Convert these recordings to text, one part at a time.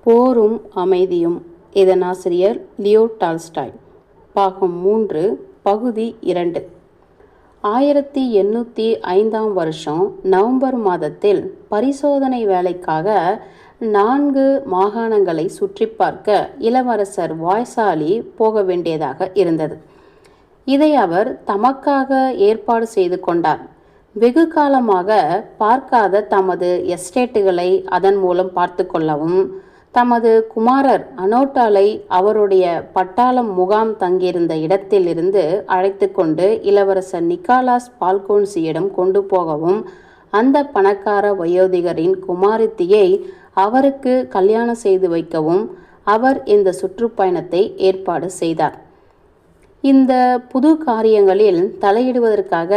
போரும் அமைதியும். இதன் ஆசிரியர் லியோ டால்ஸ்டாய். பாகம் 3, பகுதி 2. 1805 நவம்பர் மாதத்தில் பரிசோதனை வேலைக்காக 4 மாகாணங்களை சுற்றி பார்க்க இளவரசர் வாய்சாலி போக வேண்டியதாக இருந்தது. இதை அவர் தமக்காக ஏற்பாடு செய்து கொண்டார். வெகு காலமாக பார்க்காத தமது எஸ்டேட்டுகளை அதன் மூலம் பார்த்து கொள்ளவும், தமது குமாரர் அனோட்டாலை அவருடைய பட்டாளம் முகாம் தங்கியிருந்த இடத்திலிருந்து அழைத்து கொண்டு இளவரசர் நிக்காலாஸ் பால்கோன்சியிடம் கொண்டு போகவும், அந்த பணக்கார வயோதிகரின் குமாரத்தியை அவருக்கு கல்யாணம் செய்து வைக்கவும் அவர் இந்த சுற்றுப்பயணத்தை ஏற்பாடு செய்தார். இந்த புது காரியங்களில் தலையிடுவதற்காக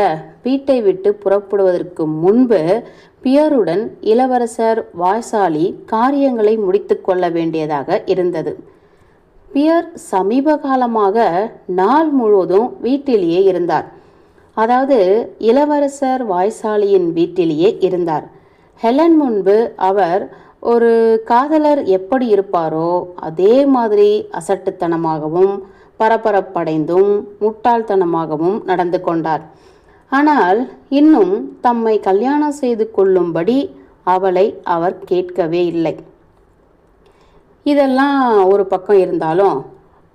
வீட்டை விட்டு புறப்படுவதற்கு முன்பு பியருடன் இளவரசர் வாய்சாலி காரியங்களை முடித்து கொள்ள வேண்டியதாக இருந்தது. பியர் சமீப காலமாக நாள் முழுவதும் வீட்டிலேயே இருந்தார். அதாவது இளவரசர் வாய்சாலியின் வீட்டிலேயே இருந்தார். ஹெலன் முன்பு அவர் ஒரு காதலர் எப்படி இருப்பாரோ அதே மாதிரி அசட்டுத்தனமாகவும் பரபரப்படைந்தும் முட்டாள்தனமாகவும் நடந்து கொண்டார். ஆனால் இன்னும் தம்மை கல்யாணம் செய்து கொள்ளும்படி அவளை அவர் கேட்கவே இல்லை. இதெல்லாம் ஒரு பக்கம் இருந்தாலும்,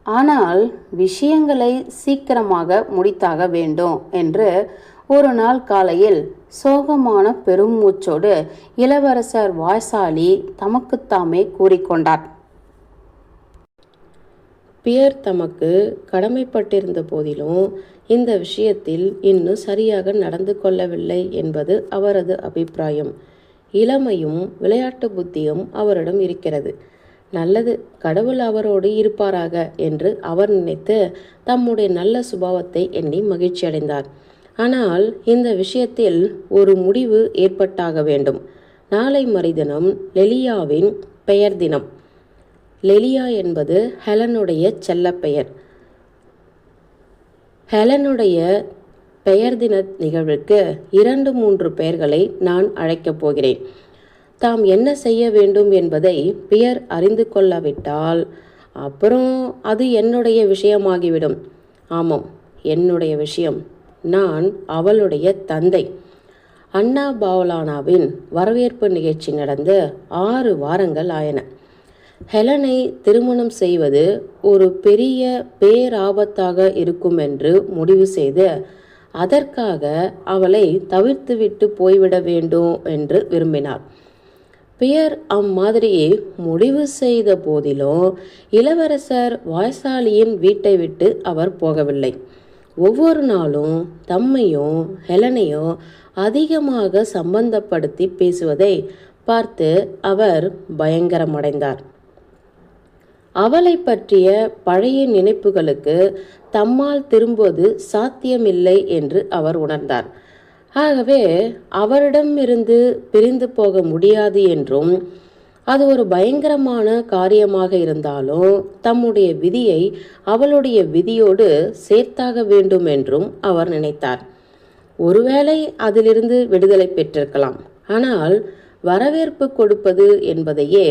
ஆனால் விஷயங்களை சீக்கிரமாக முடித்தாக வேண்டும் என்று ஒரு நாள் காலையில் சோகமான பெருமூச்சோடு இளவரசர் வாய்சாலி தமக்குத்தாமே கூறிக்கொண்டார். பியர் தமக்கு கடமைப்பட்டிருந்த போதிலும் இந்த விஷயத்தில் இன்னும் சரியாக நடந்து கொள்ளவில்லை என்பது அவரது அபிப்பிராயம். இளமையும் விளையாட்டு புத்தியும் அவரிடம் இருக்கிறது. நல்லது, கடவுள் அவரோடு இருப்பாராக என்று அவர் நினைத்து தம்முடைய நல்ல சுபாவத்தை எண்ணி மகிழ்ச்சி அடைந்தார். ஆனால் இந்த விஷயத்தில் ஒரு முடிவு ஏற்பட்டாக வேண்டும். நாளை மறுதினம் லெலியாவின் பெயர் தினம். லெலியா என்பது ஹெலனுடைய செல்ல பெயர். ஹெலனுடைய பெயர் தின நிகழ்வுக்கு 2-3 பெயர்களை நான் அழைக்கப் போகிறேன். தாம் என்ன செய்ய வேண்டும் என்பதை பியர் அறிந்து கொள்ளாவிட்டால் அப்புறம் அது என்னுடைய விஷயமாகிவிடும். ஆமாம், என்னுடைய விஷயம். நான் அவளுடைய தந்தை. அன்னா பாவலானாவின் வரவேற்பு நிகழ்ச்சி நடந்து 6 வாரங்கள் ஆயின. ஹெலனை திருமணம் செய்வது ஒரு பெரிய பேராபத்தாக இருக்கும் என்று முடிவு செய்து அதற்காக அவளை தவிர்த்துவிட்டு போய்விட வேண்டும் என்று விரும்பினார். பியர் அம்மாதிரியே முடிவு செய்த போதிலும் இளவரசர் வாய்சாலியின் வீட்டை விட்டு அவர் போகவில்லை. ஒவ்வொரு நாளும் தம்மையும் ஹெலனையும் அதிகமாக சம்பந்தப்படுத்தி பேசுவதை பார்த்து அவர் பயங்கரமடைந்தார். அவளை பற்றிய பழைய நினைப்புகளுக்கு தம்மால் திரும்புவது சாத்தியமில்லை என்று அவர் உணர்ந்தார். ஆகவே அவரிடமிருந்து பிரிந்து போக முடியாது என்றும், அது ஒரு பயங்கரமான காரியமாக இருந்தாலும் தம்முடைய விதியை அவளுடைய விதியோடு சேர்த்தாக வேண்டும் என்றும் அவர் நினைத்தார். ஒருவேளை அதிலிருந்து விடுதலை பெற்றிருக்கலாம். ஆனால் வரவேற்பு கொடுப்பது என்பதையே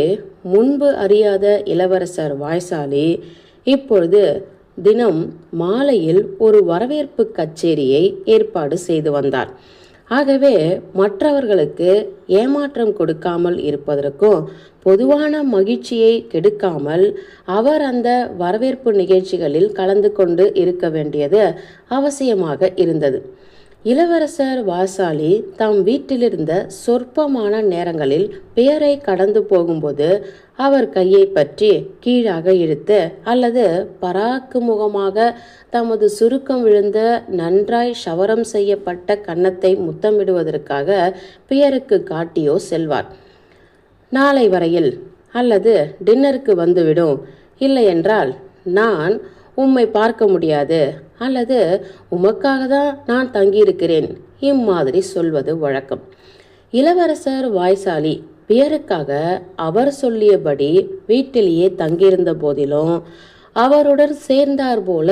முன்பு அறியாத இளவரசர் வாய்சாலி இப்பொழுது தினம் மாலையில் ஒரு வரவேற்பு கச்சேரியை ஏற்பாடு செய்து வந்தார். ஆகவே மற்றவர்களுக்கு ஏமாற்றம் கொடுக்காமல் இருப்பதற்கும் பொதுவான மகிழ்ச்சியை கெடுக்காமல் அவர் அந்த வரவேற்பு நிகழ்ச்சிகளில் கலந்து கொண்டு இருக்க வேண்டியது அவசியமாக இருந்தது. இளவரசர் வாய்சாலி தம் வீட்டிலிருந்த சொற்பமான நேரங்களில் பியரை கடந்து போகும்போது அவர் கையை பற்றி கீழாக இழுத்து அல்லது பராக்கு முகமாக தமது சுருக்கம் விழுந்த நன்றாய் ஷவரம் செய்யப்பட்ட கன்னத்தை முத்தமிடுவதற்காக பியருக்கு காட்டியோ செல்வார். நாளை வரையில் அல்லது டின்னருக்கு வந்துவிடும், இல்லையென்றால் நான் உம்மை பார்க்க முடியாது அல்லது உமக்காக தான் நான் தங்கியிருக்கிறேன், இம்மாதிரி சொல்வது வழக்கம். இளவரசர் வாய்சாலி பியருக்காக அவர் சொல்லியபடி வீட்டிலேயே தங்கியிருந்த போதிலும் அவருடன் சேர்ந்தார் போல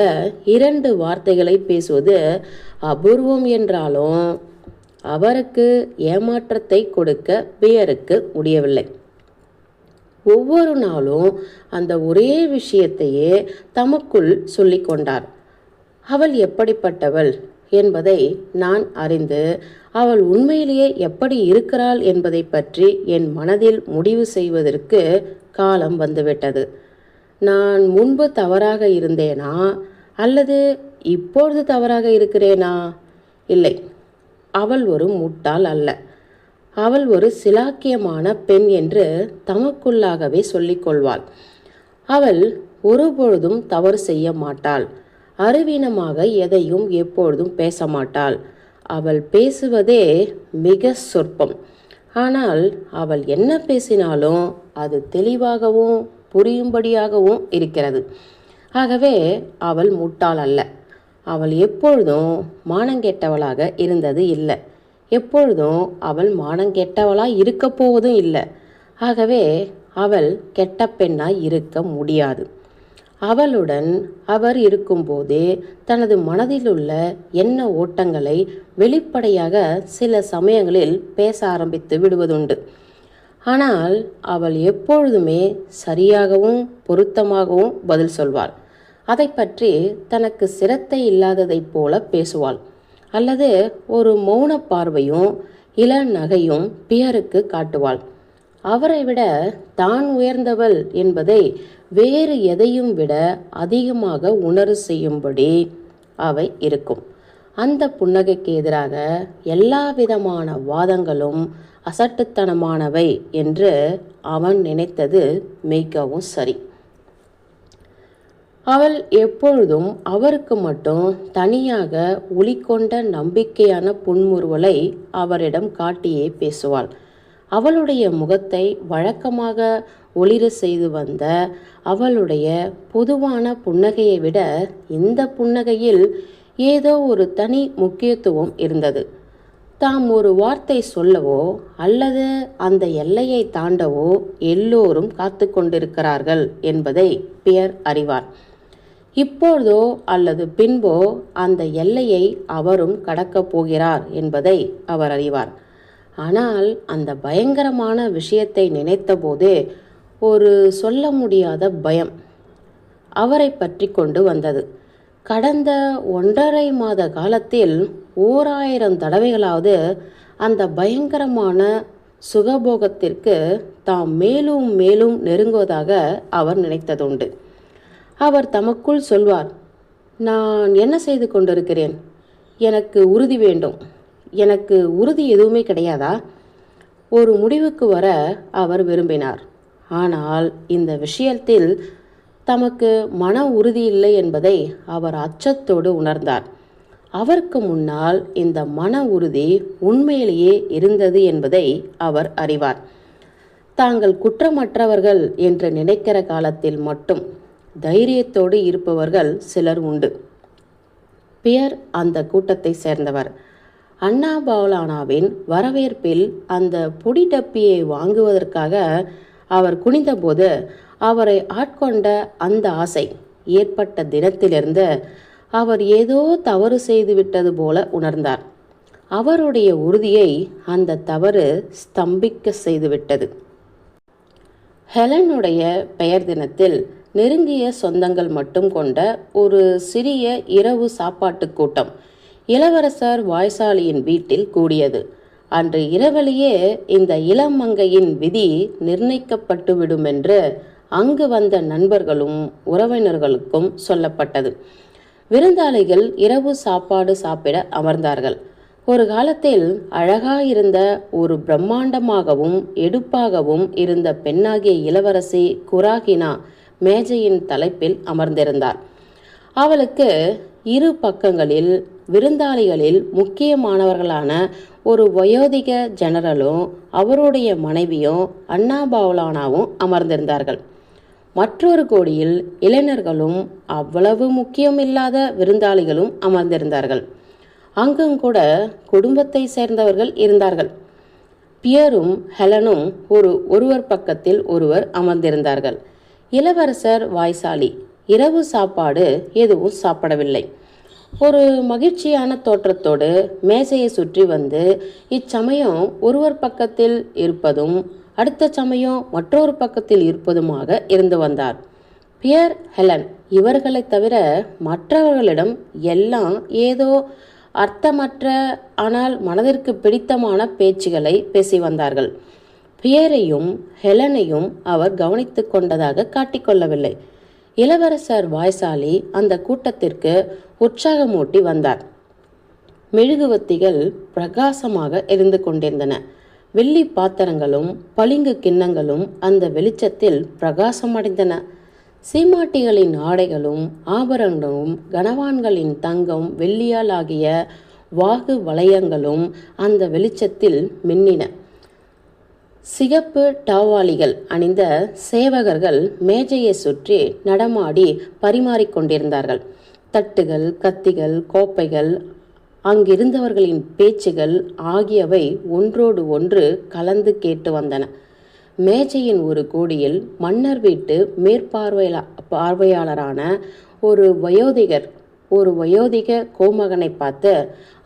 2 வார்த்தைகளை பேசுவது அபூர்வம் என்றாலும் அவருக்கு ஏமாற்றத்தை கொடுக்க பியருக்கு முடியவில்லை. ஒவ்வொரு நாளும் அந்த ஒரே விஷயத்தையே தமக்குள் சொல்லிக்கொண்டார். அவள் எப்படிப்பட்டவள் என்பதை நான் அறிந்து அவள் உண்மையிலேயே எப்படி இருக்கிறாள் என்பதை பற்றி என் மனதில் முடிவு செய்வதற்கு காலம் வந்துவிட்டது. நான் முன்பு தவறாக இருந்தேனா அல்லது இப்பொழுது தவறாக இருக்கிறேனா? இல்லை, அவள் ஒரு முட்டாள் அல்ல. அவள் ஒரு சிலாக்கியமான பெண் என்று தமக்குள்ளாகவே சொல்லிக்கொள்வாள். அவள் ஒருபொழுதும் தவறு செய்ய மாட்டாள். அறிவீனமாக எதையும் எப்பொழுதும் பேச மாட்டாள். அவள் பேசுவதே மிக சொற்பம். ஆனால் அவள் என்ன பேசினாலும் அது தெளிவாகவும் புரியும்படியாகவும் இருக்கிறது. ஆகவே அவள் முட்டாள் அல்ல. அவள் எப்பொழுதும் மானங்கெட்டவளாக இருந்தது இல்லை. எப்பொழுதும் அவள் மானங்கெட்டவளாய் இருக்க போவதும் இல்லை. ஆகவே அவள் கெட்ட பெண்ணாய் இருக்க முடியாது. அவளுடன் அவர் இருக்கும்போதே தனது மனதிலுள்ள எண்ண ஓட்டங்களை வெளிப்படையாக சில சமயங்களில் பேச ஆரம்பித்து விடுவதுண்டு. ஆனால் அவள் எப்பொழுதுமே சரியாகவும் பொருத்தமாகவும் பதில் சொல்வாள். அதை பற்றி தனக்கு சிரத்தை இல்லாததைப் போல பேசுவாள். அல்லது ஒரு மௌன பார்வையும் இள நகையும் பியருக்கு காட்டுவாள். அவரை விட தான் உயர்ந்தவள் என்பதை வேறு எதையும் விட அதிகமாக உணர செய்யும்படி அவை இருக்கும். அந்த புன்னகைக்கு எதிராக எல்லா விதமான வாதங்களும் அசட்டுத்தனமானவை என்று அவன் நினைத்தது மிகவும் சரி. அவள் எப்பொழுதும் அவருக்கு மட்டும் தனியாக ஒளிகொண்ட நம்பிக்கையான புன்முறுவலை அவரிடம் காட்டியே பேசுவாள். அவளுடைய முகத்தை வழக்கமாக ஒளிர செய்து வந்த அவளுடைய பொதுவான புன்னகையை விட இந்த புன்னகையில் ஏதோ ஒரு தனி முக்கியத்துவம் இருந்தது. தாம் ஒரு வார்த்தை சொல்லவோ அல்லது அந்த எல்லையை தாண்டவோ எல்லோரும் காத்து கொண்டிருக்கிறார்கள் என்பதை பியர் அறிவார். இப்பொழுதோ அல்லது பின்போ அந்த எல்லையை அவரும் கடக்கப் போகிறார் என்பதை அவர் அறிவார். ஆனால் அந்த பயங்கரமான விஷயத்தை நினைத்தபோது ஒரு சொல்ல முடியாத பயம் அவரை பற்றி கொண்டு வந்தது. கடந்த 1.5 மாத காலத்தில் 1000 தடவைகளாவது அந்த பயங்கரமான சுகபோகத்திற்கு தாம் மேலும் மேலும் நெருங்குவதாக அவர் நினைத்ததுண்டு. அவர் தமக்குள் சொல்வார், நான் என்ன செய்து கொண்டிருக்கிறேன்? எனக்கு உறுதி வேண்டும். எனக்கு உறுதி எதுவுமே கிடையாதா? ஒரு முடிவுக்கு வர அவர் விரும்பினார். ஆனால் இந்த விஷயத்தில் தமக்கு மன உறுதி இல்லை என்பதை அவர் அச்சத்தோடு உணர்ந்தார். அவருக்கு முன்னால் இந்த மன உறுதி உண்மையிலேயே இருந்தது என்பதை அவர் அறிவார். தாங்கள் குற்றமற்றவர்கள் என்று நினைக்கிற காலத்தில் மட்டும் தைரியத்தோடு இருப்பவர்கள் சிலர் உண்டு. பியர் அந்த கூட்டத்தை சேர்ந்தவர். அன்னா பவுலானாவின் வரவேற்பில் அந்த பொடி டப்பியை வாங்குவதற்காக அவர் குனிந்தபோது அவரை ஆட்கொண்ட அந்த ஆசை ஏற்பட்ட தினத்திலிருந்து அவர் ஏதோ தவறு செய்துவிட்டது போல உணர்ந்தார். அவருடைய உறுதியை அந்த தவறு ஸ்தம்பிக்க செய்துவிட்டது. ஹெலனுடைய பெயர் தினத்தில் நெருங்கிய சொந்தங்கள் மட்டும் கொண்ட ஒரு சிறிய இரவு சாப்பாட்டு கூட்டம் இளவரசர் வாய்சாலியின் வீட்டில் கூடியது. அன்று இரவிலேயே இந்த இளமங்கையின் விதி நிர்ணயிக்கப்பட்டுவிடும் என்று அங்கு வந்த நண்பர்களும் உறவினர்களுக்கும் சொல்லப்பட்டது. விருந்தாளிகள் இரவு சாப்பாடு சாப்பிட அமர்ந்தார்கள். ஒரு காலத்தில் அழகாயிருந்த ஒரு பிரம்மாண்டமாகவும் எடுப்பாகவும் இருந்த பெண்ணாகிய இளவரசி குராகினா மேஜையின் தலைப்பில் அமர்ந்திருந்தார். அவளுக்கு இரு பக்கங்களில் விருந்தாளிகளில் முக்கியமானவர்களான ஒரு வயோதிக ஜெனரலும் அவருடைய மனைவியும் அன்னா பவுலானாவும் அமர்ந்திருந்தார்கள். மற்றொரு கோடியில் இளைஞர்களும் அவ்வளவு முக்கியமில்லாத விருந்தாளிகளும் அமர்ந்திருந்தார்கள். அங்குங்கூட குடும்பத்தை சேர்ந்தவர்கள் இருந்தார்கள். பியரும் ஹெலனும் ஒருவர் பக்கத்தில் ஒருவர் அமர்ந்திருந்தார்கள். இளவரசர் வாய்சாலி இரவு சாப்பாடு எதுவும் சாப்பிடவில்லை. ஒரு மகிழ்ச்சியான தோற்றத்தோடு மேசையை சுற்றி வந்து இச்சமயம் ஒருவர் பக்கத்தில் இருப்பதும் அடுத்த சமயம் மற்றொரு பக்கத்தில் இருப்பதுமாக இருந்து வந்தார். பியர், ஹெலன் இவர்களை தவிர மற்றவர்களிடம் எல்லாம் ஏதோ அர்த்தமற்ற ஆனால் மனதிற்கு பிடித்தமான பேச்சுகளை பேசி வந்தார்கள். பியரையும் ஹெலனையும் அவர் கவனித்து கொண்டதாக காட்டிக்கொள்ளவில்லை. இளவரசர் வாய்சாலி அந்த கூட்டத்திற்கு உற்சாகமூட்டி வந்தார். மெழுகுவத்திகள் பிரகாசமாக எரிந்து கொண்டிருந்தன. வெள்ளி பாத்திரங்களும் பளிங்கு கிண்ணங்களும் அந்த வெளிச்சத்தில் பிரகாசமடைந்தன. சீமாட்டிகளின் ஆடைகளும் ஆபரணங்களும் கனவான்களின் தங்கம் வெள்ளியால் ஆகிய வாகு வளையங்களும் அந்த வெளிச்சத்தில் மின்னின. சிகப்பு டாவாலிகள் அணிந்த சேவகர்கள் மேஜையை சுற்றி நடமாடி பரிமாறிக்கொண்டிருந்தார்கள். தட்டுகள், கத்திகள், கோப்பைகள், அங்கிருந்தவர்களின் பேச்சுகள் ஆகியவை ஒன்றோடு ஒன்று கலந்து கேட்டு வந்தன. மேஜையின் ஒரு கோடியில் மன்னர் வீட்டு பார்வையாளரான ஒரு வயோதிக கோமகனை பார்த்து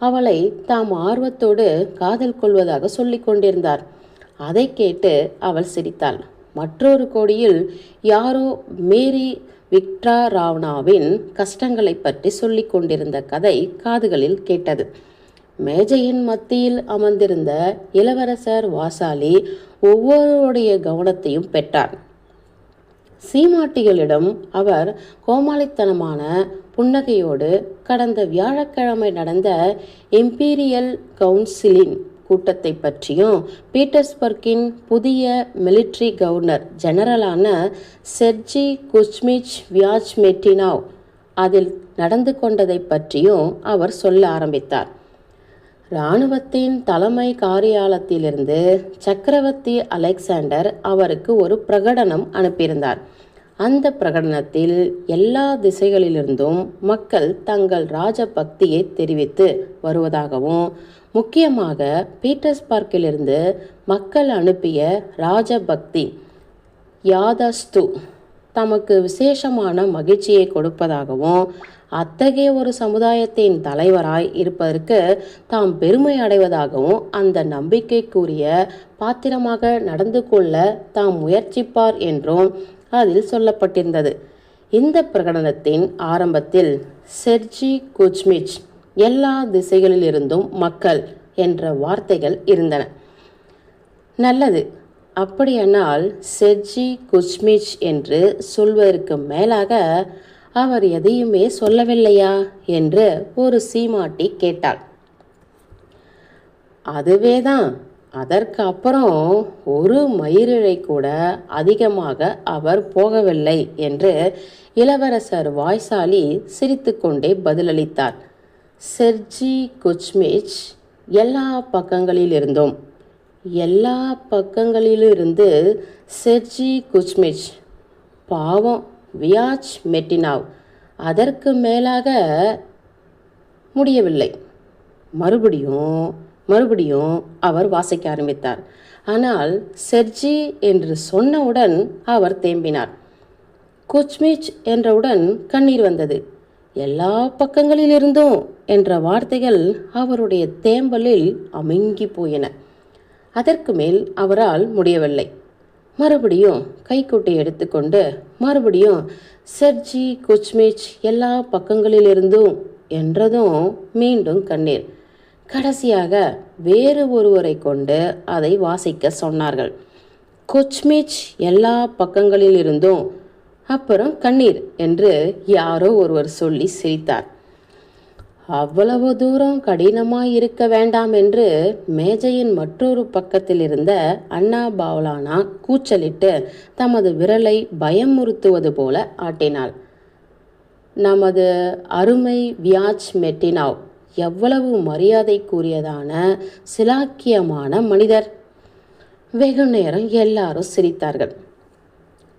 அவளை தாம் ஆர்வத்தோடு காதல் கொள்வதாக சொல்லிக் கொண்டிருந்தார். அதை கேட்டு அவள் சிரித்தாள். மற்றொரு கோடியில் யாரோ மேரி விக்டராவ்னாவின் கஷ்டங்களை பற்றி சொல்லிக் கொண்டிருந்த கதை காதுகளில் கேட்டது. மேஜையின் மத்தியில் அமர்ந்திருந்த இளவரசர் வாசாலி ஒவ்வொருடைய கவனத்தையும் பெற்றார். சீமாட்டிகளிடம் அவர் கோமாளித்தனமான புன்னகையோடு கடந்த வியாழக்கிழமை நடந்த இம்பீரியல் கவுன்சிலின் கூட்டத்தை பற்றியும் பீட்டர்ஸ்பர்க்கின் புதிய மிலிட்ரி கவர்னர் ஜெனரலான செர்ஜி குச்மிச் வியாஜ்மெட்டினாவ் அதில் நடந்து கொண்டதை பற்றியும் அவர் சொல்ல ஆரம்பித்தார். இராணுவத்தின் தலைமை காரியாலயத்திலிருந்து சக்கரவர்த்தி அலெக்சாண்டர் அவருக்கு ஒரு பிரகடனம் அனுப்பியிருந்தார். அந்த பிரகடனத்தில் எல்லா திசைகளிலிருந்தும் மக்கள் தங்கள் ராஜபக்தியை தெரிவித்து வருவதாகவும், முக்கியமாக பீட்டர்ஸ்பர்க்கிலிருந்து மக்கள் அனுப்பிய ராஜபக்தி யாதஸ்து தமக்கு விசேஷமான மகிழ்ச்சியை கொடுப்பதாகவும், அத்தகைய ஒரு சமுதாயத்தின் தலைவராய் இருப்பதற்கு தாம் பெருமை அடைவதாகவும், அந்த நம்பிக்கைக்குரிய பாத்திரமாக நடந்து கொள்ள தாம் முயற்சிப்பார் என்றும் அதில் சொல்லப்பட்டிருந்தது. இந்த பிரகடனத்தின் ஆரம்பத்தில் செர்ஜி குச்மிச் எல்லா திசைகளிலிருந்தும் மக்கள் என்ற வார்த்தைகள் இருந்தன. நல்லது, அப்படியானால் செர்ஜி குச்மிச் என்று சொல்வதற்கு மேலாக அவர் எதையுமே சொல்லவில்லையா என்று ஒரு சீமாட்டி கேட்டாள். அதுவேதான். அதற்கு அப்புறம் ஒரு மயிரிழை கூட அதிகமாக அவர் போகவில்லை என்று இளவரசர் வாய்சாலி சிரித்துக்கொண்டே பதிலளித்தார். செர்ஜி குச்மிச் எல்லா பக்கங்களிலிருந்து செர்ஜி குச்மிச் பாவம் வியாஜ்மெட்டினாவ் அதற்கு மேலாக முடியவில்லை. மறுபடியும் அவர் வாசிக்க ஆரம்பித்தார். ஆனால் செர்ஜி என்று சொன்னவுடன் அவர் தேம்பினார். குச்மிச் என்றவுடன் கண்ணீர் வந்தது. எல்லா பக்கங்களிலிருந்தும் என்ற வார்த்தைகள் அவருடைய தேம்பலில் அமுங்கி போயின. அதற்கு மேல் அவரால் முடியவில்லை. மறுபடியும் கைக்குட்டை எடுத்துக்கொண்டு மறுபடியும் செர்ஜி குச்மிச் எல்லா பக்கங்களிலிருந்தும் என்றதும் மீண்டும் கண்ணீர். கடைசியாக வேறு ஒருவரை கொண்டு அதை வாசிக்க சொன்னார்கள். குச்மிச் எல்லா பக்கங்களிலிருந்தும், அப்புறம் கண்ணீர் என்று யாரோ ஒருவர் சொல்லி சிரித்தார். அவ்வளவு தூரம் கடினமாய் இருக்க வேண்டாம் என்று மேஜையின் மற்றொரு பக்கத்தில் இருந்த அன்னா பாவலானா கூச்சலிட்டு தமது விரலை பயமுறுத்துவது போல ஆட்டினாள். நமது அருமை வியாஜ்மெட்டினாவ் எவ்வளவு மரியாதைக்குரியதான சிலாக்கியமான மனிதர். வெகு நேரம் எல்லாரும் சிரித்தார்கள்.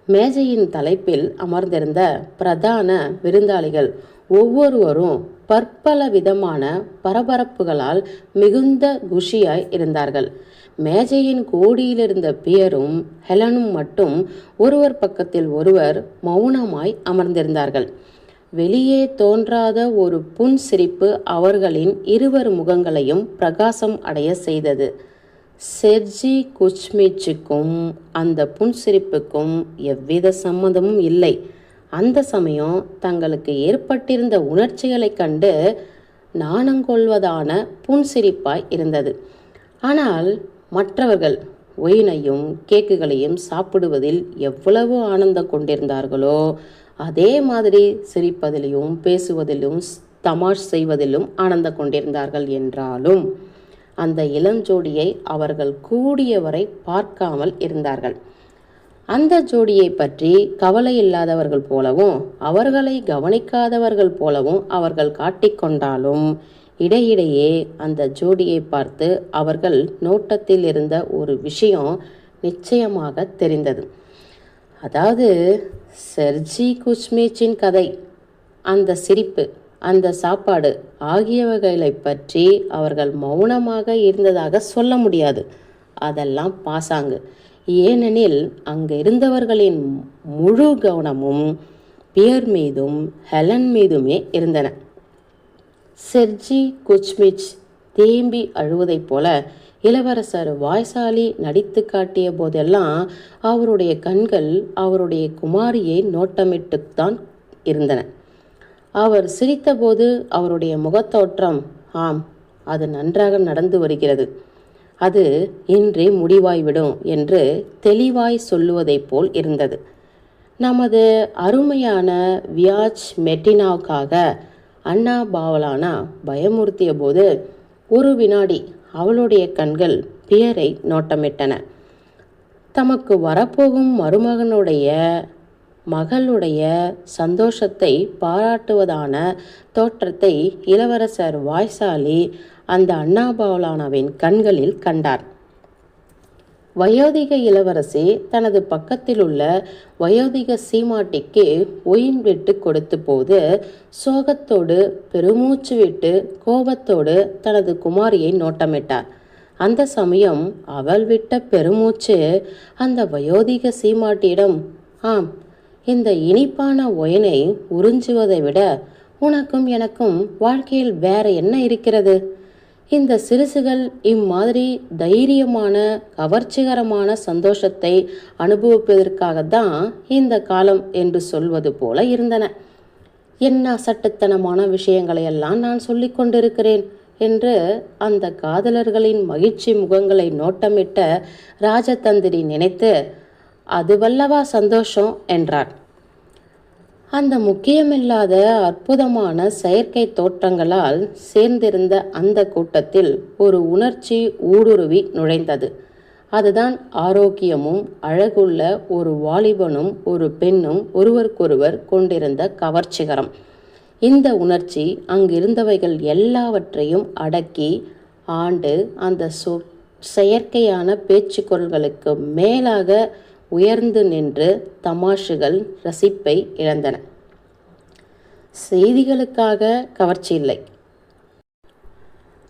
மேஜையின் தலைப்பில் அமர்ந்திருந்த பிரதான விருந்தாளிகள் ஒவ்வொருவரும் பற்பல விதமான பரபரப்புகளால் மிகுந்த குஷியாய் இருந்தார்கள். மேஜையின் கோடியிலிருந்த பியரும் ஹெலனும் மட்டும் ஒருவர் பக்கத்தில் ஒருவர் மௌனமாய் அமர்ந்திருந்தார்கள். வெளியே தோன்றாத ஒரு புன்சிரிப்பு அவர்களின் இருவர் முகங்களையும் பிரகாசம் அடைய செய்தது. செர்ஜி குச்மிச்சுக்கும் அந்த புன்சிரிப்புக்கும் எவ்வித சம்மந்தமும் இல்லை. அந்த சமயம் தங்களுக்கு ஏற்பட்டிருந்த உணர்ச்சிகளைக் கண்டு நாணங்கொள்வதான புன்சிரிப்பாய் இருந்தது. ஆனால் மற்றவர்கள் ஒயினையும் கேக்குகளையும் சாப்பிடுவதில் எவ்வளவு ஆனந்தம் கொண்டிருந்தார்களோ அதே மாதிரி சிரிப்பதிலும் பேசுவதிலும் தமாஷ் செய்வதிலும் ஆனந்தம் கொண்டிருந்தார்கள். என்றாலும் அந்த இளஞ்சோடியை அவர்கள் கூடியவரை பார்க்காமல் இருந்தார்கள். அந்த ஜோடியை பற்றி கவலை இல்லாதவர்கள் போலவும் அவர்களை கவனிக்காதவர்கள் போலவும் அவர்கள் காட்டிக்கொண்டாலும் இடையிடையே அந்த ஜோடியை பார்த்து அவர்கள் நோட்டத்தில் இருந்த ஒரு விஷயம் நிச்சயமாக தெரிந்தது. அதாவது செர்ஜி குச்மிச்சின் கதை, அந்த சிரிப்பு, அந்த சாப்பாடு ஆகியவைகளை பற்றி அவர்கள் மௌனமாக இருந்ததாக சொல்ல முடியாது. அதெல்லாம் பாசாங்கு. ஏனெனில் அங்கு இருந்தவர்களின் முழு கவனமும் பியர் மீதும் ஹெலன் மீதுமே இருந்தன. செர்ஜி குச்மிச் தேம்பி அழுவதைப் போல இளவரசர் வாய்சாலி நடித்து காட்டிய போதெல்லாம் அவருடைய கண்கள் அவருடைய குமாரியை நோட்டமிட்டுத்தான் இருந்தன. அவர் சிரித்தபோது அவருடைய முகத்தோற்றம், ஆம், அது நன்றாக நடந்து வருகிறது, அது இன்றே முடிவாய்விடும் என்று தெளிவாய் சொல்லுவதைப் போல் இருந்தது. நமது அருமையான வியாஜ் மெட்டினாவுக்காக அண்ணா பாவலானா பயமுறுத்திய போது ஒரு வினாடி அவளுடைய கண்கள் பியரை நோட்டமிட்டன. தமக்கு வரப்போகும் மகளுடைய சந்தோஷத்தை பாராட்டுவதான தோற்றத்தை இளவரசர் வாய்சாலி அந்த அண்ணா பாவலானாவின் கண்களில் கண்டார். வயோதிக இளவரசி தனது பக்கத்தில் உள்ள வயோதிக சீமாட்டிக்கு ஒயின் விட்டு கொடுத்த போது சோகத்தோடு பெருமூச்சு விட்டு கோபத்தோடு தனது குமாரியை நோட்டமிட்டார். அந்த சமயம் அவள் விட்ட பெருமூச்சு அந்த வயோதிக சீமாட்டியிடம், ஆம், இந்த இனிப்பான ஒயினை உறிஞ்சுவதை விட உனக்கும் எனக்கும் வாழ்க்கையில் வேற என்ன இருக்கிறது? இந்த சிறுசுகள் இம்மாதிரி தைரியமான கவர்ச்சிகரமான சந்தோஷத்தை அனுபவிப்பதற்காகத்தான் இந்த காலம் என்று சொல்வது போல இருந்தன. என்ன அசட்டுத்தனமான விஷயங்களையெல்லாம் நான் சொல்லி கொண்டிருக்கிறேன் என்று அந்த காதலர்களின் மகிழ்ச்சி முகங்களை நோட்டமிட்ட ராஜதந்திரி நினைத்து, அதுவல்லவா சந்தோஷம் என்றார். அந்த முக்கியமில்லாத அற்புதமான செயற்கை தோற்றங்களால் சேர்ந்திருந்த அந்த கூட்டத்தில் ஒரு உணர்ச்சி ஊடுருவி நுழைந்தது. அதுதான் ஆரோக்கியமும் அழகுள்ள ஒரு வாலிபனும் ஒரு பெண்ணும் ஒருவருக்கொருவர் கொண்டிருந்த கவர்ச்சிகரம். இந்த உணர்ச்சி அங்கிருந்தவைகள் எல்லாவற்றையும் அடக்கி ஆண்டு அந்த செயற்கையான பேச்சுக்குரல்களுக்கு மேலாக உயர்ந்து நின்று தமாஷுகள் ரசிப்பை இழந்தன. செய்திகளுக்காக கவர்ச்சி இல்லை.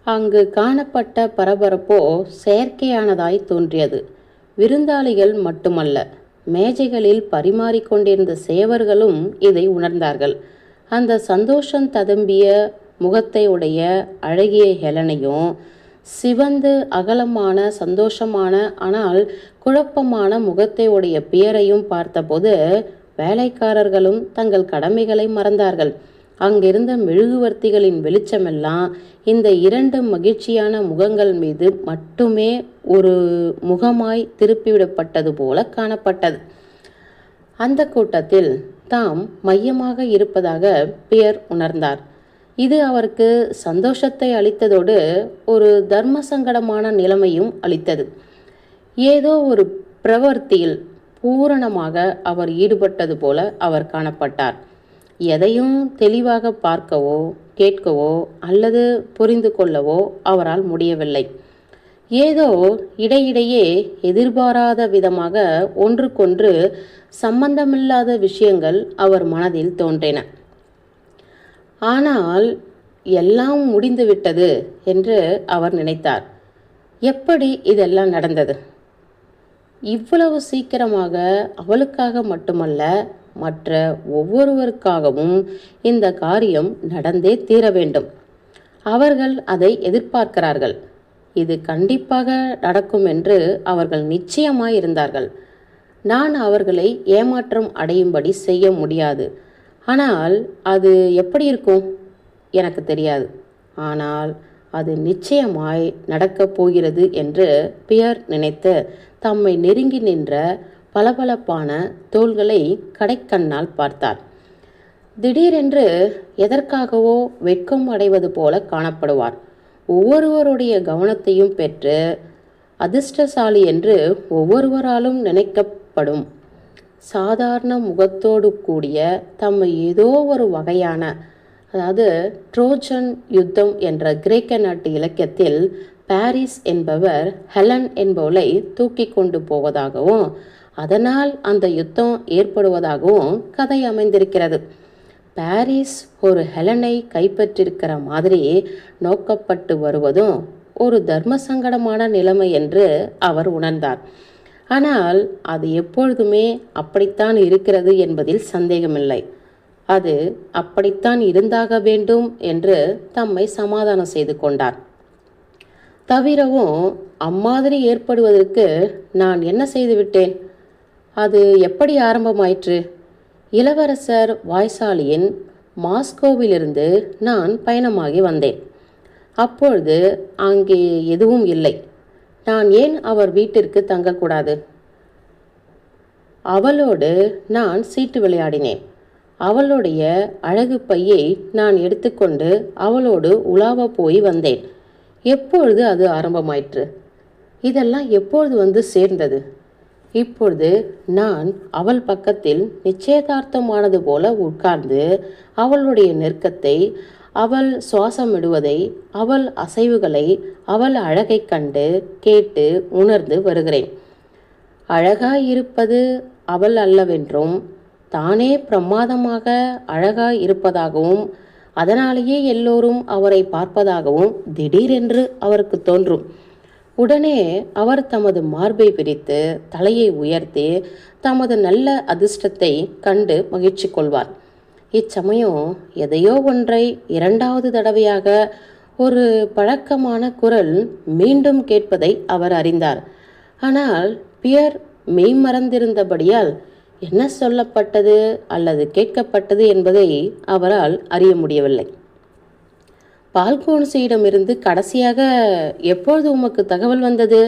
அங்கு காணப்பட்ட பரபரப்போ செயற்கையானதாய் தோன்றியது. விருந்தாளிகள் மட்டுமல்ல, மேஜைகளில் பரிமாறிக்கொண்டிருந்த சேவர்களும் இதை உணர்ந்தார்கள். அந்த சந்தோஷம் ததும்பிய முகத்தை உடைய அழகிய ஹெலனையும் சிவந்து அகலமான சந்தோஷமான ஆனால் குழப்பமான முகத்தை உடைய பியரையும் பார்த்தபோது வேலைக்காரர்களும் தங்கள் கடமைகளை மறந்தார்கள். அங்கிருந்த மெழுகுவர்த்திகளின் வெளிச்சமெல்லாம் இந்த இரண்டு மகிழ்ச்சியான முகங்கள் மீது மட்டுமே ஒரு முகமாய் திருப்பிவிடப்பட்டது போல காணப்பட்டது. அந்த கூட்டத்தில் தாம் மையமாக இருப்பதாக பியர் உணர்ந்தார். இது அவருக்கு சந்தோஷத்தை அளித்ததோடு ஒரு தர்ம சங்கடமான நிலைமையும் அளித்தது. ஏதோ ஒரு பிரவர்த்தியில் பூரணமாக அவர் ஈடுபட்டது போல அவர் காணப்பட்டார். எதையும் தெளிவாக பார்க்கவோ கேட்கவோ அல்லது புரிந்து கொள்ளவோ அவரால் முடியவில்லை. ஏதோ இடையிடையே எதிர்பாராத விதமாக ஒன்றுக்கொன்று சம்பந்தமில்லாத விஷயங்கள் அவர் மனதில் தோன்றின. ஆனால் எல்லாம் முடிந்துவிட்டது என்று அவர் நினைத்தார். எப்படி இதெல்லாம் நடந்தது? இவ்வளவு சீக்கிரமாக அவளுக்காக மட்டுமல்ல, மற்ற ஒவ்வொருவருக்காகவும் இந்த காரியம் நடந்தே தீர வேண்டும். அவர்கள் அதை எதிர்பார்க்கிறார்கள். இது கண்டிப்பாக நடக்கும் என்று அவர்கள் நிச்சயமாயிருந்தார்கள். நான் அவர்களை ஏமாற்றம் அடையும்படி செய்ய முடியாது. ஆனால் அது எப்படி இருக்கும் எனக்கு தெரியாது. ஆனால் அது நிச்சயமாய் நடக்கப் போகிறது என்று பியர் நினைத்து தம்மை நெருங்கி நின்ற பளபளப்பான தோள்களை கடைக்கண்ணால் பார்த்தார். திடீரென்று எதற்காகவோ வெட்கம் அடைவது போல காணப்படுவார். ஒவ்வொருவருடைய கவனத்தையும் பெற்று அதிர்ஷ்டசாலி என்று ஒவ்வொருவராலும் நினைக்கப்படும் சாதாரண முகத்தோடு கூடிய தம்மை ஏதோ ஒரு வகையான, அதாவது ட்ரோஜன் யுத்தம் என்ற கிரேக்க நாட்டு இலக்கியத்தில் பாரிஸ் என்பவர் ஹெலன் என்பவளை தூக்கி கொண்டு போவதாகவும் அதனால் அந்த யுத்தம் ஏற்படுவதாகவும் கதை அமைந்திருக்கிறது. பாரிஸ் ஒரு ஹெலனை கைப்பற்றிருக்கிற மாதிரி நோக்கப்பட்டு வருவதும் ஒரு தர்ம சங்கடமான நிலைமை என்று அவர் உணர்ந்தார். ஆனால் அது எப்பொழுதுமே அப்படித்தான் இருக்கிறது என்பதில் சந்தேகமில்லை. அது அப்படித்தான் இருந்தாக வேண்டும் என்று தம்மை சமாதானம் செய்து கொண்டார். தவிரவும் அம்மாதிரி ஏற்படுவதற்கு நான் என்ன செய்துவிட்டேன்? அது எப்படி ஆரம்பமாயிற்று? இளவரசர் வாய்சாலியின் மாஸ்கோவிலிருந்து நான் பயணமாகி வந்தேன். அப்பொழுது அங்கே எதுவும் இல்லை. நான் ஏன் அவர் வீட்டிற்கு தங்கக்கூடாது? அவளோடு நான் சீட்டு விளையாடினேன். அவளுடைய அழகு பையை நான் எடுத்துக்கொண்டு அவளோடு உலாவ போய் வந்தேன். எப்பொழுது அது ஆரம்பமாயிற்று? இதெல்லாம் எப்பொழுது வந்து சேர்ந்தது? இப்பொழுது நான் அவள் பக்கத்தில் நிச்சயதார்த்தமானது போல உட்கார்ந்து அவளுடைய நெருக்கத்தை, அவள் சுவாசமிடுவதை, அவள் அசைவுகளை, அவள் அழகை கண்டு கேட்டு உணர்ந்து வருகிறேன். அழகாயிருப்பது அவள் அல்லவென்றும் தானே பிரமாதமாக அழகாய் இருப்பதாகவும் அதனாலேயே எல்லோரும் அவரை பார்ப்பதாகவும் திடீரென்று அவருக்கு தோன்றும். உடனே அவர் தமது மார்பை பிரித்து தலையை உயர்த்தி தமது நல்ல அதிர்ஷ்டத்தை கண்டு மகிழ்ச்சி கொள்வார். இச்சமயம் எதையோ ஒன்றை இரண்டாவது தடவையாக ஒரு பழக்கமான குரல் மீண்டும் கேட்பதை அவர் அறிந்தார். ஆனால் பியர் மெய்மறந்திருந்தபடியால் என்ன சொல்லப்பட்டது அல்லது கேட்கப்பட்டது என்பதை அவரால் அறிய முடியவில்லை. பால்கோன்சியிடமிருந்து கடைசியாக எப்பொழுது உமக்கு தகவல் வந்தது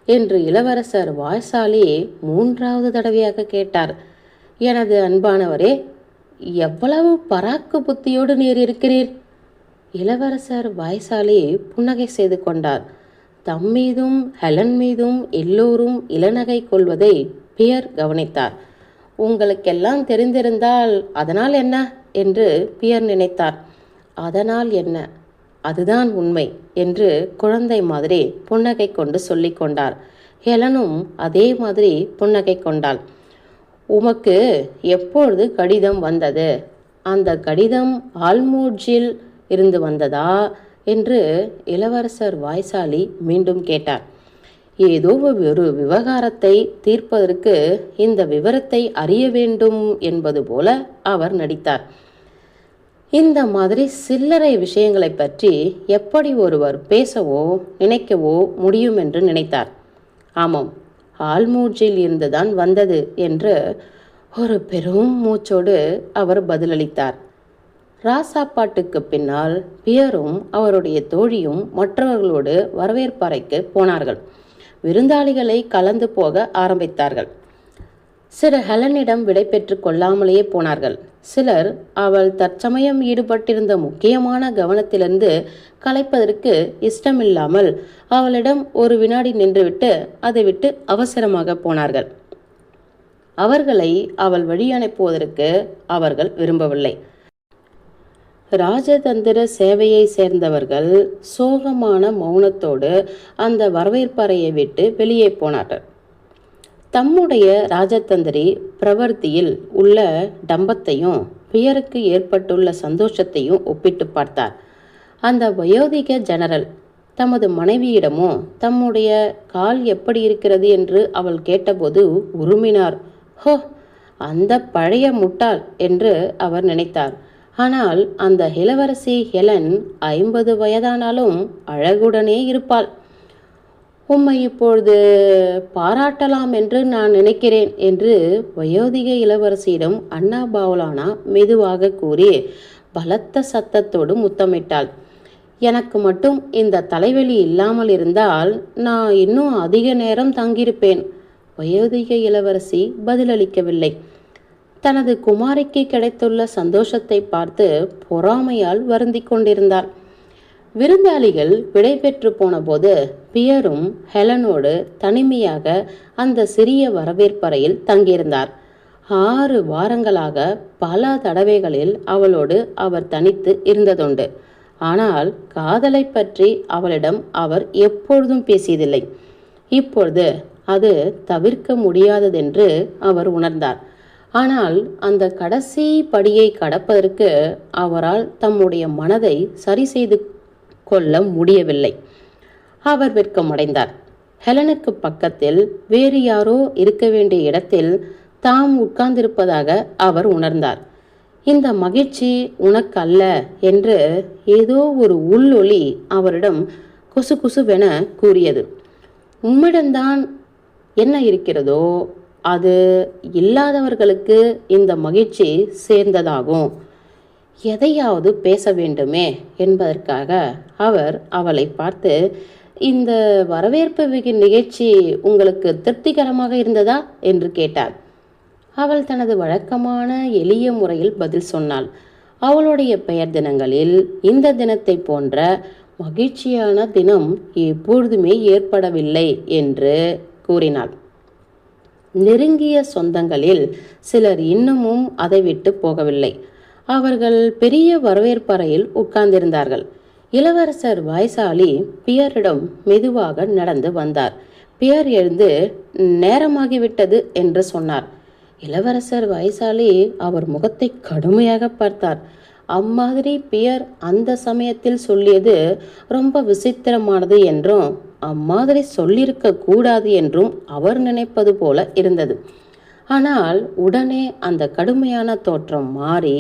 என்று இளவரசர் வாய்சாலி மூன்றாவது தடவையாக கேட்டார். எனது அன்பானவரே, எவ்வளவு பராக்கு புத்தியோடு நீர் இருக்கிறீர். இளவரசர் வாய்சாலி புன்னகை செய்து கொண்டார். தம்மீதும் ஹெலன் மீதும் எல்லோரும் இளநகை கொள்வதை பியர் கவனித்தார். உங்களுக்கெல்லாம் தெரிந்திருந்தால் அதனால் என்ன என்று பியர் நினைத்தார். அதனால் என்ன, அதுதான் உண்மை என்று குழந்தை மாதிரி புன்னகை கொண்டு சொல்லி கொண்டார். ஹெலனும் அதே மாதிரி புன்னகை கொண்டாள். உமக்கு எப்பொழுது கடிதம் வந்தது? அந்த கடிதம் ஆல்மூட்ஜில் இருந்து வந்ததா என்று இளவரசர் வாய்சாலி மீண்டும் கேட்டார். ஏதோ ஒரு விவகாரத்தை தீர்ப்பதற்கு இந்த விவரத்தை அறிய வேண்டும் என்பது போல அவர் நடித்தார். இந்த மாதிரி சில்லறை விஷயங்களை பற்றி எப்படி ஒருவர் பேசவோ நினைக்கவோ முடியும் என்று நினைத்தார். ஆமாம், ஆல்மூட்ஜில் இருந்துதான் வந்தது என்று ஒரு பெரும் மூச்சோடு அவர் பதிலளித்தார். ராசாப்பாட்டுக்கு பின்னால் பியரும் அவருடைய தோழியும் மற்றவர்களோடு வரவேற்பறைக்கு போனார்கள். விருந்தாளிகளை கலந்து போக ஆரம்பித்தார்கள். சிலர் ஹெலனிடம் விடை பெற்று கொள்ளாமலேயே போனார்கள். சிலர் அவள் தற்சமயம் ஈடுபட்டிருந்த முக்கியமான கவனத்திலிருந்து கலைப்பதற்கு இஷ்டமில்லாமல் அவளிடம் ஒரு வினாடி நின்றுவிட்டு அதை விட்டு அவசரமாக போனார்கள். அவர்களை அவள் வழி அனுப்புவதற்கு அவர்கள் விரும்பவில்லை. ராஜதந்திர சேவையை சேர்ந்தவர்கள் சோகமான மௌனத்தோடு அந்த வரவேற்பறையை விட்டு வெளியே போனார்கள். தம்முடைய ராஜதந்திரி பிரவர்த்தியில் உள்ள டம்பத்தையும் பியருக்கு ஏற்பட்டுள்ள சந்தோஷத்தையும் ஒப்பிட்டு பார்த்தார். அந்த வயோதிக ஜெனரல் தமது மனைவியிடமோ தம்முடைய கால் எப்படி இருக்கிறது என்று அவள் கேட்டபோது உருமினார். ஹோ, அந்த பழைய முட்டாள் என்று அவர் நினைத்தார். ஆனால் அந்த இளவரசி ஹெலன் 50 வயதானாலும் அழகுடனே இருப்பாள். உம்மை இப்பொழுது பாராட்டலாம் என்று நான் நினைக்கிறேன் என்று வயோதிக இளவரசியிடம் அன்னா பாவலானா மெதுவாக கூறி பலத்த சத்தத்தோடு முத்தமிட்டாள். எனக்கு மட்டும் இந்த தலைவலி இல்லாமல் இருந்தால் நான் இன்னும் அதிக நேரம் தங்கியிருப்பேன். வயோதிக இளவரசி பதிலளிக்கவில்லை. தனது குமாரிக்கு கிடைத்துள்ள சந்தோஷத்தை பார்த்து பொறாமையால் வருந்தி கொண்டிருந்தாள். விருந்தாளிகள் விடைபெற்று போன போது பியரும் ஹெலனோடு தனிமையாக அந்த சிறிய வரவேற்பறையில் தங்கியிருந்தார். 6 வாரங்களாக பல தடவைகளில் அவளோடு அவர் தனித்து இருந்ததுண்டு. ஆனால் காதலை பற்றி அவளிடம் அவர் எப்பொழுதும் பேசியதில்லை. இப்பொழுது அது தவிர்க்க முடியாததென்று அவர் உணர்ந்தார். ஆனால் அந்த கடைசி படியை கடப்பதற்கு அவரால் தம்முடைய மனதை சரி செய்து கொள்ள முடியவில்லை. அவர் வெட்கமடைந்தார். ஹெலனுக்கு பக்கத்தில் வேறு யாரோ இருக்க வேண்டிய இடத்தில் தாம் உட்கார்ந்திருப்பதாக அவர் உணர்ந்தார். இந்த மகிழ்ச்சி உனக்கல்ல என்று ஏதோ ஒரு உள்ளொளி அவரிடம் குசுகுசுவென கூறியது. உம்மிடம்தான் என்ன இருக்கிறதோ அது இல்லாதவர்களுக்கு இந்த மகிழ்ச்சி சேர்ந்ததாகும். எதையாவது பேச வேண்டுமே என்பதற்காக அவர் அவளை பார்த்து, இந்த வரவேற்பு நிகழ்ச்சி உங்களுக்கு திருப்திகரமாக இருந்ததா என்று கேட்டார். அவள் தனது வழக்கமான எளிய முறையில் பதில் சொன்னாள். அவளுடைய பெயர் தினங்களில் இந்த தினத்தை போன்ற மகிழ்ச்சியான தினம் எப்பொழுதுமே ஏற்படவில்லை என்று கூறினாள். நெருங்கிய சொந்தங்களில் சிலர் இன்னமும் அதை விட்டு போகவில்லை. அவர்கள் பெரிய வரவேற்பறையில் உட்கார்ந்திருந்தார்கள். இளவரசர் வாய்சாலி பியரிடம் மெதுவாக நடந்து வந்தார். பியர் எழுந்து நேரமாகிவிட்டது என்று சொன்னார். இளவரசர் வாய்சாலி அவர் முகத்தை கடுமையாக பார்த்தார். அம்மாதிரி பியர் அந்த சமயத்தில் சொல்லியது ரொம்ப விசித்திரமானது என்றும் அம்மாதிரி சொல்லியிருக்க கூடாது என்றும் அவர் நினைப்பது போல இருந்தது. ஆனால் உடனே அந்த கடுமையான தோற்றம் மாறி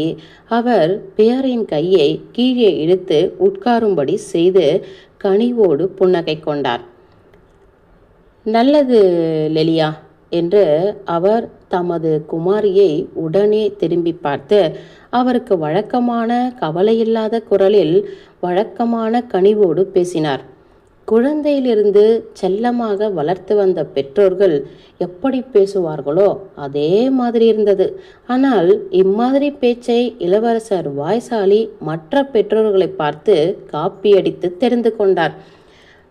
அவர் பியரின் கையை கீழே இழுத்து உட்காரும்படி செய்து கனிவோடு புன்னகை கொண்டார். நல்லது லெலியா என்று அவர் தமது குமாரியை உடனே திரும்பி பார்த்து அவருக்கு வழக்கமான கவலையில்லாத குரலில் வழக்கமான கனிவோடு பேசினார். குழந்தையிலிருந்து செல்லமாக வளர்த்து வந்த பெற்றோர்கள் எப்படி பேசுவார்களோ அதே மாதிரி இருந்தது. ஆனால் இம்மாதிரி பேச்சை இளவரசர் வாய்சாலி மற்ற பெற்றோர்களை பார்த்து காப்பியடித்து தெரிந்து கொண்டார்.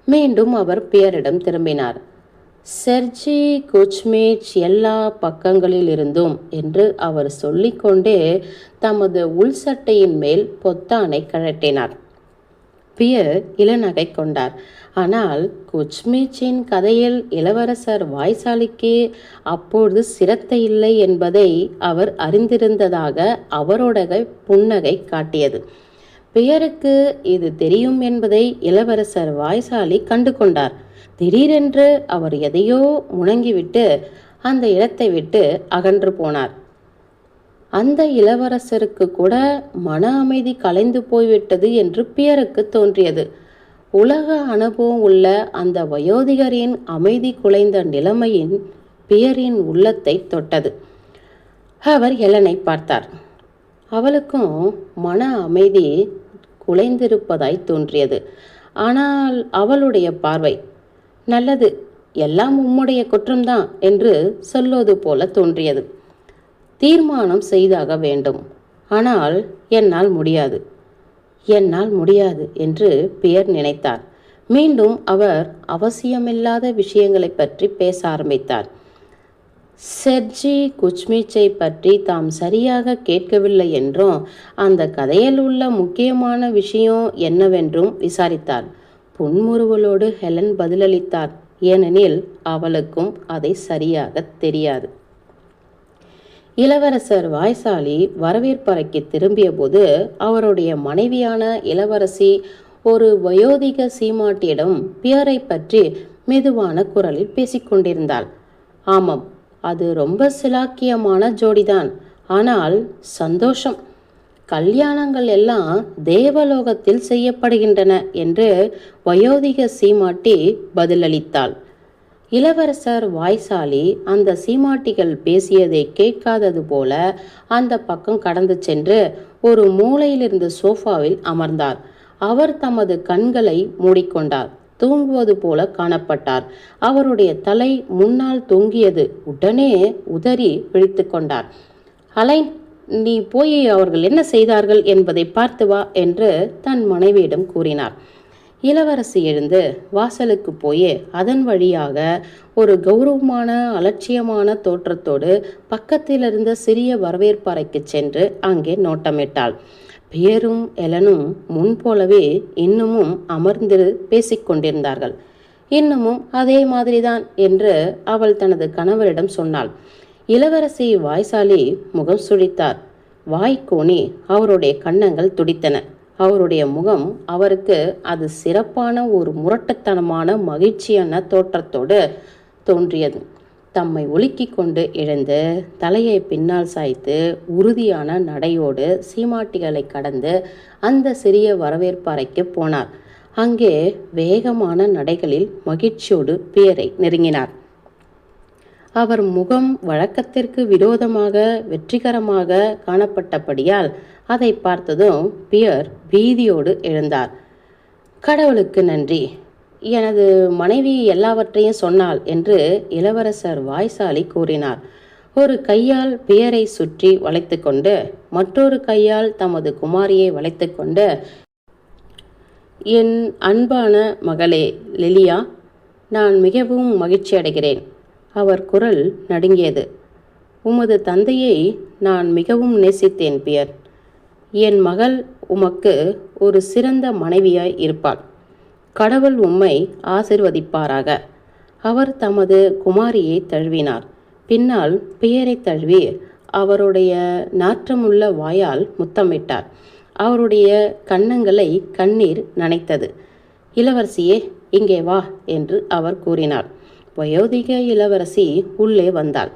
மீண்டும் அவர் பியரிடம் திரும்பினார். செர்ஜி குச்மேச் எல்லா பக்கங்களில் இருந்தும் என்று அவர் சொல்லிக்கொண்டே தமது உள் சட்டையின் மேல் பொத்தானை கழட்டினார். பியர் இளநகை கொண்டார். ஆனால் குச்மேச்சின் கதையில் இளவரசர் வாய்சாலிக்கு அப்பொழுது சிரத்தை இல்லை என்பதை அவர் அறிந்திருந்ததாக அவரோட புன்னகை காட்டியது. பியருக்கு இது தெரியும் என்பதை இளவரசர் வாய்சாலி கண்டு கொண்டார். திடீரென்று அவர் எதையோ முணங்கிவிட்டு அந்த இடத்தை விட்டு அகன்று போனார். அந்த இளவரசருக்கு கூட மன அமைதி கலைந்து போய்விட்டது என்று பியருக்கு தோன்றியது. உலக அனுபவம் உள்ள அந்த வயோதிகரின் அமைதி குலைந்த நிலைமையின் பியரின் உள்ளத்தை தொட்டது. அவர் ஹெலனை பார்த்தார். அவளுக்கும் மன அமைதி குலைந்திருப்பதாய் தோன்றியது. ஆனால் அவளுடைய பார்வை, நல்லது, எல்லாம் உம்முடைய குற்றம்தான் என்று சொல்வது போல தோன்றியது. தீர்மானம் செய்தாக வேண்டும். ஆனால் என்னால் முடியாது என்று பியர் நினைத்தார். மீண்டும் அவர் அவசியமில்லாத விஷயங்களை பற்றி பேச ஆரம்பித்தார். செர்ஜி குச்மீச்சை பற்றி தாம் சரியாக கேட்கவில்லை என்றும் அந்த கதையில் உள்ள முக்கியமான விஷயம் என்னவென்றும் விசாரித்தார். புன்முறுவலோடு ஹெலன் பதிலளித்தார். ஏனெனில் அவளுக்கும் அதை சரியாக தெரியாது. இளவரசர் வாய்சாலி வரவேற்பறைக்கு திரும்பிய போது அவருடைய மனைவியான இளவரசி ஒரு வயோதிக சீமாட்டியிடம் பியரை பற்றி மெதுவான குரலில் பேசிக்கொண்டிருந்தாள். ஆமாம், அது ரொம்ப சிலாக்கியமான ஜோடிதான். ஆனால் சந்தோஷம். கல்யாணங்கள் எல்லாம் தேவலோகத்தில் செய்யப்படுகின்றன என்று வயோதிக சீமாட்டி பதிலளித்தாள். இளவரசர் வாய்சாலி அந்த சீமாட்டிகள் பேசியதை கேட்காதது போல அந்த பக்கம் கடந்து சென்று ஒரு மூலையிலிருந்து சோஃபாவில் அமர்ந்தார். அவர் தமது கண்களை மூடிக்கொண்டார். தூங்குவது போல காணப்பட்டார். அவருடைய தலை முன்னால் தொங்கியது. உடனே உதறி விழித்து கொண்டார். அலைன், நீ போய் அவர்கள் என்ன செய்தார்கள் என்பதை பார்த்து வா என்று தன் மனைவியிடம் கூறினார். இளவரசி எழுந்து வாசலுக்கு போய் அதன் வழியாக ஒரு கௌரவமான அலட்சியமான தோற்றத்தோடு பக்கத்தில் இருந்த சிறிய வரவேற்பறைக்கு சென்று அங்கே நோட்டமிட்டாள். பியரும் எலனும் முன்போலவே இன்னமும் அமர்ந்து பேசிக்கொண்டிருந்தார்கள். இன்னமும் அதே மாதிரிதான் என்று அவள் தனது கணவரிடம் சொன்னாள். இளவரசி வாய்சாலி முகம் சுழித்தார். வாய்க்கோணி அவருடைய கன்னங்கள் துடித்தன. அவருடைய முகம் அவருக்கு அது சிறப்பான ஒரு முரட்டுத்தனமான மகிழ்ச்சியான தோற்றத்தோடு தோன்றியது. தம்மை ஒலுக்கி கொண்டு எழுந்து தலையை பின்னால் சாய்த்து உறுதியான நடையோடு சீமாட்டிகளை கடந்து அந்த சிறிய வரவேற்பு அறைக்கு போனார். அங்கே வேகமான நடைகளில் மகிழ்ச்சியோடு பியரை நெருங்கினார். அவர் முகம் வழக்கத்திற்கு விரோதமாக வெற்றிகரமாக காணப்பட்டபடியால் அதை பார்த்ததும் பியர் பீதியோடு எழுந்தார். கடவுளுக்கு நன்றி, எனது மனைவி எல்லாவற்றையும் சொன்னாள் என்று இளவரசர் வாய்சாலி கூறினார். ஒரு கையால் பியரை சுற்றி வளைத்து கொண்டு மற்றொரு கையால் தமது குமாரியை வளைத்து கொண்டு, என் அன்பான மகளே லிலியா, நான் மிகவும் மகிழ்ச்சி அடைகிறேன். அவர் குரல் நடுங்கியது. உமது தந்தையை நான் மிகவும் நேசித்தேன் பியர். என் மகள் உமக்கு ஒரு சிறந்த மனைவியாய் இருப்பாள். கடவுள் உம்மை ஆசிர்வதிப்பாராக. அவர் தமது குமாரியை தழுவினார். பின்னால் பியரை தழுவி அவருடைய நாற்றமுள்ள வாயால் முத்தமிட்டார். அவருடைய கன்னங்களை கண்ணீர் நனைத்தது. இளவரசியே, இங்கே வா என்று அவர் கூறினார். வயோதிக இளவரசி உள்ளே வந்தாள்.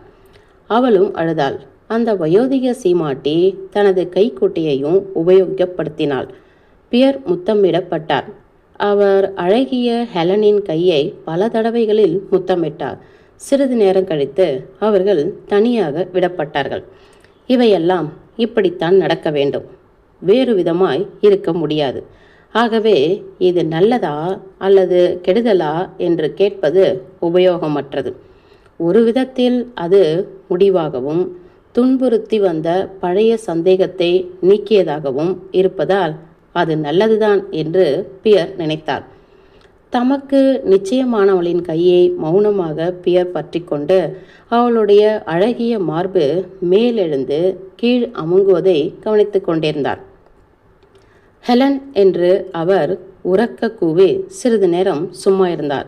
அவளும் அழுதாள். அந்த வயோதிக சீமாட்டி தனது கைக்குட்டையையும் உபயோகப்படுத்தினாள். பியர் முத்தமிடப்பட்டார். அவர் அழகிய ஹெலனின் கையை பல தடவைகளில் முத்தமிட்டார். சிறிது நேரம் கழித்து அவர்கள் தனியாக விடப்பட்டார்கள். இவையெல்லாம் இப்படித்தான் நடக்க வேண்டும், வேறு விதமாய் இருக்க முடியாது. ஆகவே இது நல்லதா அல்லது கெடுதலா என்று கேட்பது உபயோகமற்றது. ஒரு விதத்தில் அது முடிவாகவும் துன்புறுத்தி வந்த பழைய சந்தேகத்தை நீக்கியதாகவும் இருப்பதால் அது நல்லதுதான் என்று பியர் நினைத்தார். தமக்கு நிச்சயமானவளின் கையை மௌனமாக பியர் பற்றி கொண்டு அவளுடைய அழகிய மார்பு மேலெழுந்து கீழ் அமுங்குவதை கவனித்து கொண்டிருந்தார். ஹெலன் என்று அவர் உரக்க கூவி சிறிது நேரம் சும்மா இருந்தார்.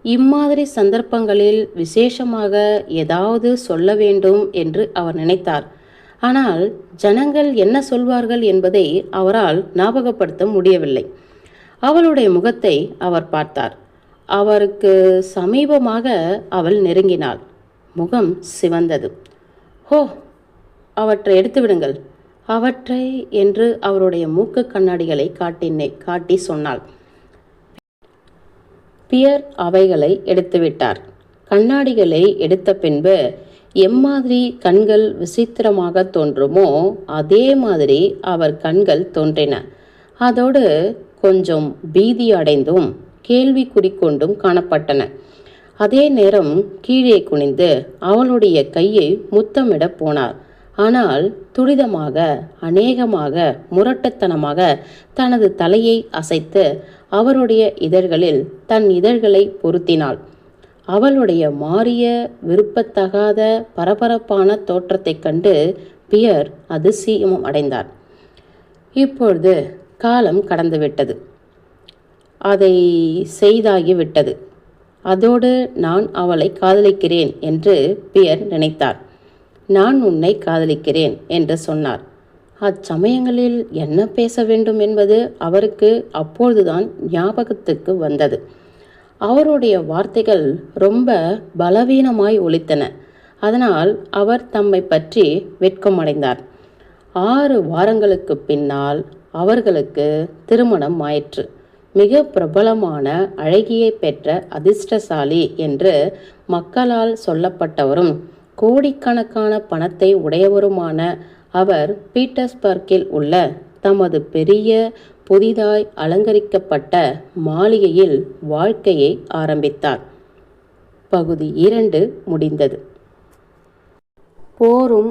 இம்மாதிரி சந்தர்ப்பங்களில் விசேஷமாக ஏதாவது சொல்ல வேண்டும் என்று அவர் நினைத்தார். ஆனால் ஜனங்கள் என்ன சொல்வார்கள் என்பதை அவரால் ஞாபகப்படுத்த முடியவில்லை. அவளுடைய முகத்தை அவர் பார்த்தார். அவருக்கு சமீபமாக அவள் நெருங்கினாள். முகம் சிவந்தது. ஹோ, அவற்றை எடுத்துவிடுங்கள், அவற்றை என்று அவருடைய மூக்கு கண்ணாடிகளை காட்டி சொன்னாள். பியர் அவைகளை எடுத்துவிட்டார். கண்ணாடிகளை எடுத்த பின்பு எம்மாதிரி கண்கள் விசித்திரமாக தோன்றுமோ அதே மாதிரி அவர் கண்கள் தோன்றின. அதோடு கொஞ்சம் பீதி அடைந்தும் கேள்வி குறிக்கொண்டும் காணப்பட்டன. அதே நேரம் கீழே குனிந்து அவளுடைய கையை முத்தமிட போனார். ஆனால் துரிதமாக, அநேகமாக, முரட்டுத்தனமாக தனது தலையை அசைத்து அவருடைய இதழ்களில் தன் இதழ்களை பொருத்தினாள். அவளுடைய மாறிய விருப்பத்தகாத பரபரப்பான தோற்றத்தைக் கண்டு பியர் அதிசயம் அடைந்தார். இப்பொழுது காலம் கடந்துவிட்டது. அதை செய்தாகிவிட்டது. அதோடு நான் அவளை காதலிக்கிறேன் என்று பியர் நினைத்தார். நான் உன்னை காதலிக்கிறேன் என்று சொன்னார். அச்சமயங்களில் என்ன பேச வேண்டும் என்பது அவருக்கு அப்பொழுதுதான் ஞாபகத்துக்கு வந்தது. அவருடைய வார்த்தைகள் ரொம்ப பலவீனமாய் ஒலித்தன. அதனால் அவர் தம்மை பற்றி வெட்கமடைந்தார். 6 வாரங்களுக்கு பின்னால் அவர்களுக்கு திருமணம் ஆயிற்று. மிக பிரபலமான அழகியை பெற்ற அதிர்ஷ்டசாலி என்று மக்களால் சொல்லப்பட்டவரும் கோடிக்கணக்கான பணத்தை உடையவருமான அவர் பீட்டர்ஸ்பர்க்கில் உள்ள தமது பெரிய புதிதாய் அலங்கரிக்கப்பட்ட மாளிகையில் வாழ்க்கையை ஆரம்பித்தார். பகுதி 2 முடிந்தது. போரும்